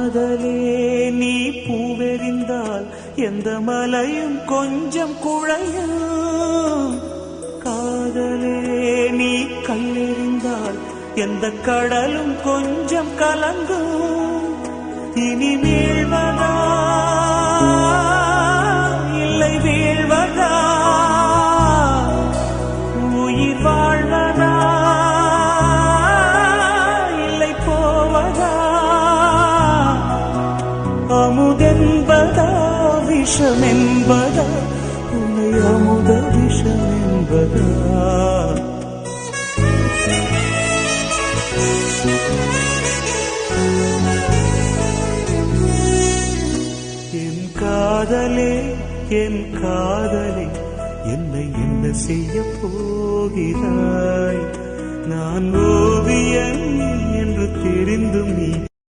காதலே நீ பூவெறிந்தால் எந்த மலையும் கொஞ்சம் குழையும். காதலே நீ கல்லெறிந்தால் எந்த கடலும் கொஞ்சம் கலங்கும். இனி வீழ்வதா இல்லை வீழ்வதா, உயிர் வாழ்வதா இல்லை போவதா, அமுதென்பதா விஷமென்பதா, உன்னை அமுத விஷமென்பதா. என் காதலே என் காதலே என்னை என்ன செய்ய போகிறாய்? நான் ஓவியன் என்று தெரிந்தும் நீ